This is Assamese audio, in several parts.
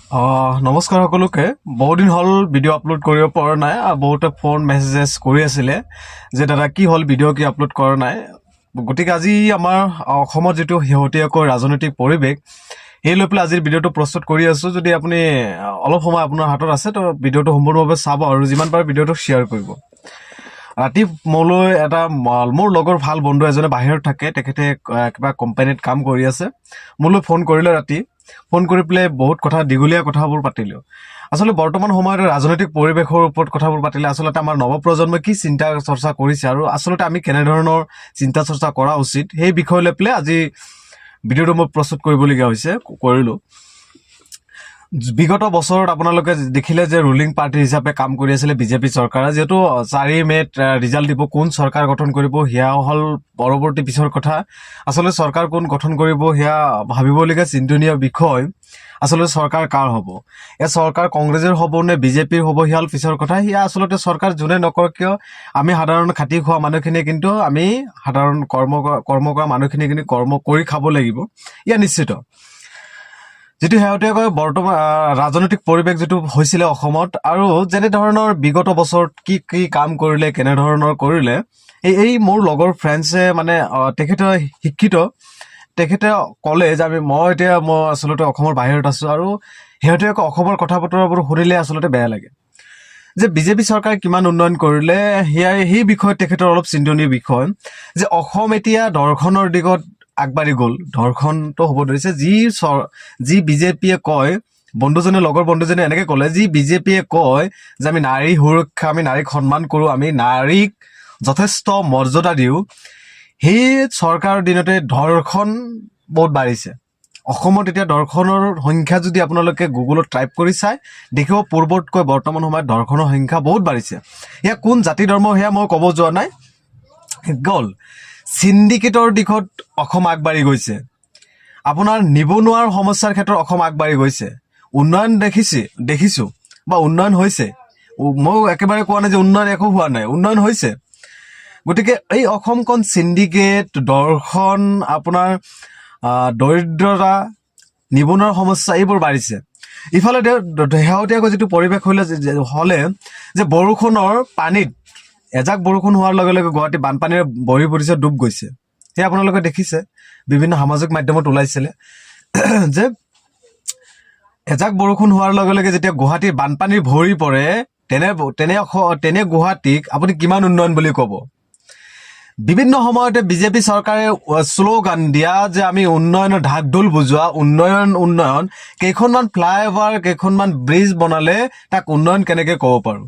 নমস্কাৰ সকলোকে। বহুদিন হ'ল ভিডিঅ' আপলোড কৰিব পৰা নাই। বহুতে ফোন মেছেজেছ কৰি আছিলে যে দাদা কি হ'ল, ভিডিঅ' কি আপলোড কৰা নাই। গতিকে আজি আমাৰ অসমত যিটো শেহতীয়াকৈ ৰাজনৈতিক পৰিৱেশ, সেই লৈ পেলাই আজিৰ ভিডিঅ'টো প্ৰস্তুত কৰি আছোঁ। যদি আপুনি অলপ সময় আপোনাৰ হাতত আছে তো ভিডিঅ'টো সম্পূৰ্ণভাৱে চাব আৰু যিমান পাৰে ভিডিঅ'টো শ্বেয়াৰ কৰিব। ৰাতি মোলৈ মোৰ লগৰ ভাল বন্ধু এজনে বাহিৰত থাকে, তেখেতে কিবা কোম্পানীত কাম কৰি আছে। মোলৈ ফোন কৰিলে ৰাতি। ফোন কৰি পেলাই বহুত কথা, দীঘলীয়া কথাবোৰ পাতিলোঁ। আচলতে বৰ্তমান সময়ত ৰাজনৈতিক পৰিৱেশৰ ওপৰত কথাবোৰ পাতিলে আচলতে আমাৰ নৱপ্ৰজন্মই কি চিন্তা চৰ্চা কৰিছে আৰু আচলতে আমি কেনেধৰণৰ চিন্তা চৰ্চা কৰা উচিত, সেই বিষয় লৈ পেলাই আজি ভিডিঅ'টো মই প্ৰস্তুত কৰিবলগীয়া হৈছে, কৰিলোঁ। বিগত বছৰত আপোনালোকে দেখিলে যে ৰুলিং পাৰ্টি হিচাপে কাম কৰি আছিলে বিজেপি চৰকাৰে। যিহেতু 4 মে'ত ৰিজাল্ট দিব, কোন চৰকাৰ গঠন কৰিব সেয়া হ'ল পৰৱৰ্তী পিছৰ কথা। আচলতে চৰকাৰ কোন গঠন কৰিব সেয়া ভাবিবলগীয়া চিন্তনীয় বিষয়। আচলতে চৰকাৰ কাৰ হ'ব, এই চৰকাৰ কংগ্ৰেছৰ হ'ব নে বিজেপিৰ হ'ব সেয়া হ'ল পিছৰ কথা। সেয়া আচলতে চৰকাৰ যোনে নকৰক কিয় আমি সাধাৰণ খাটি খোৱা মানুহখিনিয়ে কিন্তু আমি সাধাৰণ কৰ্ম কৰা মানুহখিনিয়ে কিন্তু কৰ্ম কৰি খাব লাগিব, এয়া নিশ্চিত। যিটো শেহতীয়াকৈ বৰ্তমান ৰাজনৈতিক পৰিৱেশ যিটো হৈছিলে অসমত, আৰু যেনেধৰণৰ বিগত বছৰত কি কি কাম কৰিলে, কেনেধৰণৰ কৰিলে, এই মোৰ লগৰ ফ্ৰেণ্ডছে মানে তেখেতে শিক্ষিত, তেখেতে ক'লে যে মই আচলতে অসমৰ বাহিৰত আছোঁ আৰু শেহতীয়াকৈ অসমৰ কথা বতৰাবোৰ শুনিলে আচলতে বেয়া লাগে যে বিজেপি চৰকাৰে কিমান উন্নয়ন কৰিলে। সেই বিষয়ত তেখেতৰ অলপ চিন্তনীয় বিষয় যে অসম এতিয়া দৰ্শনৰ দিশত আগবাঢ়ি গ'ল, ধৰ্ষণটো হ'ব ধৰিছে। যি বিজেপিয়ে কয়, লগৰ বন্ধুজনে এনেকে ক'লে, যি বিজেপিয়ে কয় যে আমি নাৰী সুৰক্ষা, আমি নাৰীক সন্মান কৰোঁ, আমি নাৰীক যথেষ্ট মৰ্যাদা দিওঁ, সেই চৰকাৰৰ দিনতে ধৰ্ষণ বহুত বাঢ়িছে। অসমত এতিয়া ধৰ্ষণৰ সংখ্যা যদি আপোনালোকে গুগলত টাইপ কৰি চাই দেখিব, পূৰ্বতকৈ বৰ্তমান সময়ত ধৰ্ষণৰ সংখ্যা বহুত বাঢ়িছে। সেয়া কোন জাতি ধৰ্ম সেয়া মই ক'ব যোৱা নাই, গ'ল চিণ্ডিকেটৰ দিশত অসম আগবাঢ়ি গৈছে। আপোনাৰ নিবনুৱাৰ সমস্যাৰ ক্ষেত্ৰত অসম আগবাঢ়ি গৈছে। উন্নয়ন দেখিছোঁ বা উন্নয়ন হৈছে। মই একেবাৰে কোৱা নাই যে উন্নয়ন একো হোৱা নাই, উন্নয়ন হৈছে। গতিকে এই অসমখন চিণ্ডিকেট, দৰ্শন, আপোনাৰ দৰিদ্ৰতা, নিবনুৱাৰ সমস্যা এইবোৰ বাঢ়িছে। ইফালে শেহতীয়াকৈ যিটো পৰিৱেশ হ'লে যে বৰষুণৰ পানীত এজাক বৰষুণ হোৱাৰ লগে লগে গুৱাহাটী বানপানীৰে ভৰি পৰিছে, ডুব গৈছে। সেয়া আপোনালোকে দেখিছে, বিভিন্ন সামাজিক মাধ্যমত ওলাইছিলে যে এজাক বৰষুণ হোৱাৰ লগে লগে যেতিয়া গুৱাহাটীৰ বানপানীৰ ভৰি পৰে, তেনে গুৱাহাটীক আপুনি কিমান উন্নয়ন বুলি ক'ব? বিভিন্ন সময়তে বিজেপি চৰকাৰে শ্লোগান দিয়া যে আমি উন্নয়নৰ ঢাক ঢোল বুজোৱা, উন্নয়ন, কেইখনমান ফ্লাইঅভাৰ, কেইখনমান ব্ৰিজ বনালে তাক উন্নয়ন কেনেকে ক'ব পাৰোঁ?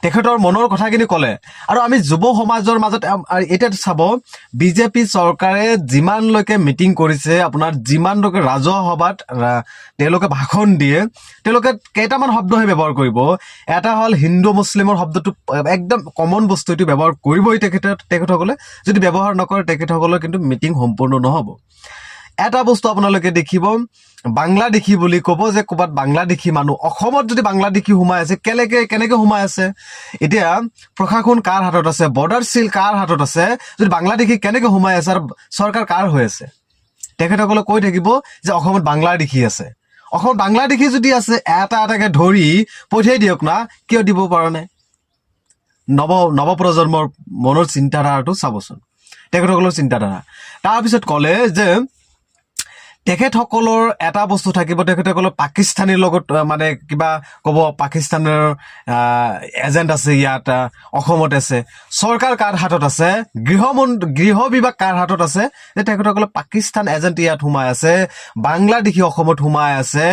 তেখেতৰ মনৰ কথাখিনি ক'লে। আৰু আমি যুৱ সমাজৰ মাজত এতিয়া চাব, বিজেপি চৰকাৰে যিমানলৈকে মিটিং কৰিছে, আপোনাৰ যিমানলৈকে ৰাজহুৱা সভাত তেওঁলোকে ভাষণ দিয়ে, তেওঁলোকে কেইটামান শব্দহে ব্যৱহাৰ কৰিব। এটা হ'ল হিন্দু মুছলিমৰ শব্দটো একদম কমন বস্তু, এইটো ব্যৱহাৰ কৰিবই তেখেতসকলে। যদি ব্যৱহাৰ নকৰে তেখেতসকলৰ কিন্তু মিটিং সম্পূৰ্ণ নহ'ব। এটা বস্তু আপোনালোকে দেখিব, বাংলাদেশী বুলি ক'ব যে ক'ৰবাত বাংলাদেশী মানুহ, অসমত যদি বাংলাদেশী সোমাই আছে, কেনেকে সোমাই আছে? এতিয়া প্ৰশাসন কাৰ হাতত আছে, বৰ্ডাৰ চিল কাৰ হাতত আছে? যদি বাংলাদেশী কেনেকে সোমাই আছে আৰু চৰকাৰ কাৰ হৈ আছে? তেখেতসকলে কৈ থাকিব যে অসমত বাংলাদেশী আছে। অসমত বাংলাদেশী যদি আছে, এটাকে ধৰি পঠিয়াই দিয়ক না, কিয় দিব পৰা নাই? নৱপ্ৰজন্মৰ মনৰ চিন্তাধাৰাটো চাবচোন, তেখেতসকলৰ চিন্তাধাৰা। তাৰপিছত ক'লে যে তেখেতসকলৰ এটা বস্তু থাকিব, তেখেতসকলৰ পাকিস্তানীৰ লগত মানে কিবা ক'ব, পাকিস্তানৰ এজেণ্ট আছে ইয়াত, অসমত আছে। চৰকাৰ কাৰ হাতত আছে? গৃহ বিভাগ কাৰ হাতত আছে? যে তেখেতসকলে পাকিস্তান এজেণ্ট ইয়াত সোমাই আছে, বাংলাদেশী অসমত সোমাই আছে,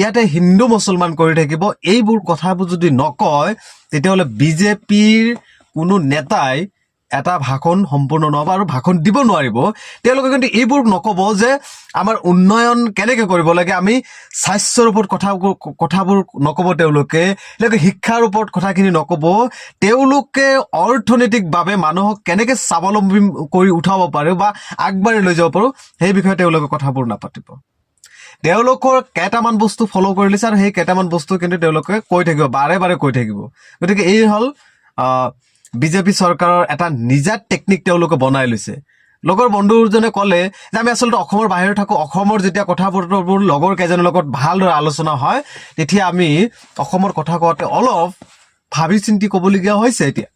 ইয়াতে হিন্দু মুছলমান কৰি থাকিব। এইবোৰ কথাবোৰ যদি নকয়, তেতিয়াহ'লে বিজেপিৰ কোনো নেতাই এটা ভাষণ সম্পূৰ্ণ নহ'ব আৰু ভাষণ দিব নোৱাৰিব। তেওঁলোকে কিন্তু এইবোৰ নক'ব যে আমাৰ উন্নয়ন কেনেকে কৰিব লাগে, আমি স্বাস্থ্যৰ ওপৰত কথাবোৰ নক'ব। তেওঁলোকে শিক্ষাৰ ওপৰত কথাখিনি নক'ব। তেওঁলোকে অৰ্থনৈতিকভাৱে মানুহক কেনেকে স্বাৱলম্বী কৰি উঠাব পাৰোঁ বা আগবাঢ়ি লৈ যাব পাৰোঁ, সেই বিষয়ে তেওঁলোকে কথাবোৰ নাপাতিব। তেওঁলোকৰ কেইটামান বস্তু ফ'ল' কৰি লৈছে আৰু সেই কেইটামান বস্তু কিন্তু তেওঁলোকে কৈ থাকিব, বাৰে বাৰে কৈ থাকিব। গতিকে এই হ'ল বিজেপি চৰকাৰৰ এটা নিজা টেকনিক তেওঁলোকে বনাই লৈছে লগৰ বন্ধুজনে ক'লে যে আমি আচলতে অসমৰ বাহিৰত থাকোঁ, অসমৰ যেতিয়া কথা বতৰাবোৰ লগৰ কেইজনৰ লগত ভালদৰে আলোচনা হয় তেতিয়া আমি অসমৰ কথা কওঁতে অলপ ভাবি চিন্তি ক'বলগীয়া হৈছে এতিয়া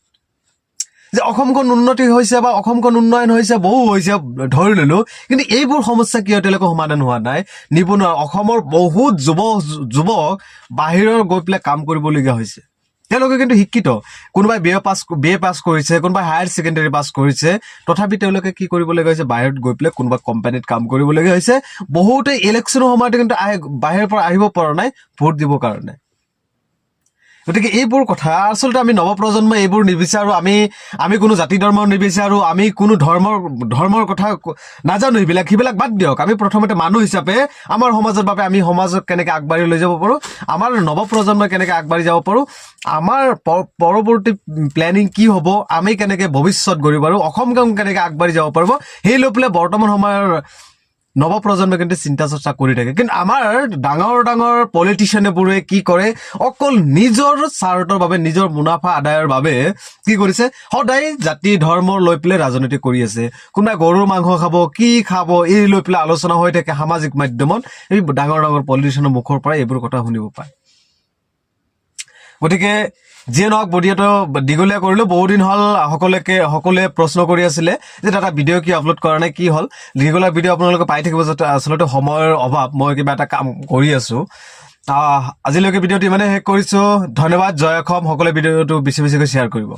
যে অসমখন উন্নতি হৈছে বা অসমখন উন্নয়ন হৈছে বহু হৈছে ধৰি ললো, কিন্তু এইবোৰ সমস্যা কিয় তেওঁলোকে সমাধান হোৱা নাই? নিবনুৱা অসমৰ বহুত যুৱক বাহিৰৰ গৈ পেলাই কাম কৰিবলগীয়া হৈছে। তেওঁলোকে কিন্তু শিক্ষিত, কোনোবাই বি এ পাছ কৰিছে, কোনোবাই হায়াৰ ছেকেণ্ডেৰী পাছ কৰিছে, তথাপি তেওঁলোকে কি কৰিবলগীয়া হৈছে? বাহিৰত গৈ পেলাই কোনোবা কোম্পানীত কাম কৰিবলগীয়া হৈছে। বহুতে ইলেকশ্যনৰ সময়তে কিন্তু বাহিৰৰ পৰা আহিব পৰা নাই ভোট দিবৰ কাৰণে। গতিকে এইবোৰ কথা আচলতে আমি নৱপ্ৰজন্মই এইবোৰ নিবিচাৰো। আমি কোনো জাতি ধৰ্ম নিবিচাৰো, আমি কোনো ধৰ্মৰ কথা নাজানো। সেইবিলাক বাদ দিয়ক। আমি প্ৰথমতে মানুহ হিচাপে আমাৰ সমাজৰ বাবে আমি সমাজক কেনেকে আগবাঢ়ি লৈ যাব পাৰো, আমাৰ নৱপ্ৰজন্মই কেনেকে আগবাঢ়ি যাব পাৰো, আমাৰ পৰৱৰ্তী প্লেনিং কি হ'ব, আমি কেনেকে ভৱিষ্যত গঢ়িব পাৰো, অসমখন কেনেকে আগবাঢ়ি যাব পাৰিব, সেই লৈ পেলাই বৰ্তমান সময়ৰ নৱপ্ৰজন্মই কিন্তু চিন্তা চৰ্চা কৰি থাকে। কিন্তু আমাৰ ডাঙৰ পলিটিচিয়ানবোৰে কি কৰে? অকল নিজৰ স্বাৰ্থৰ বাবে, নিজৰ মুনাফা আদায়ৰ বাবে কি কৰিছে? সদায় জাতি ধৰ্ম লৈ পেলাই ৰাজনীতি কৰি আছে। কোনোবাই গৰুৰ মাংস খাব, কি খাব, এই লৈ পেলাই আলোচনা হৈ থাকে সামাজিক মাধ্যমত। এই ডাঙৰ পলিটিচিয়ানৰ মুখৰ পৰা এইবোৰ কথা শুনিব পায়। গতিকে যিয়ে নহওক ভিডিঅ'টো দীঘলীয়া কৰিলো। বহুদিন হ'ল সকলোৱে প্ৰশ্ন কৰি আছিলে যে দাদা ভিডিঅ' কি আপলোড কৰা নাই, কি হ'ল? ৰেগুলাৰ ভিডিঅ' আপোনালোকে পাই থাকিব, যাতে আচলতে সময়ৰ অভাৱ, মই কিবা এটা কাম কৰি আছো। আজিলৈকে ভিডিঅ'টো ইমানে শেষ কৰিছো। ধন্যবাদ। জয় অসম। সকলোৱে ভিডিঅ'টো বেছি বেছিকৈ শ্বেয়াৰ কৰিব।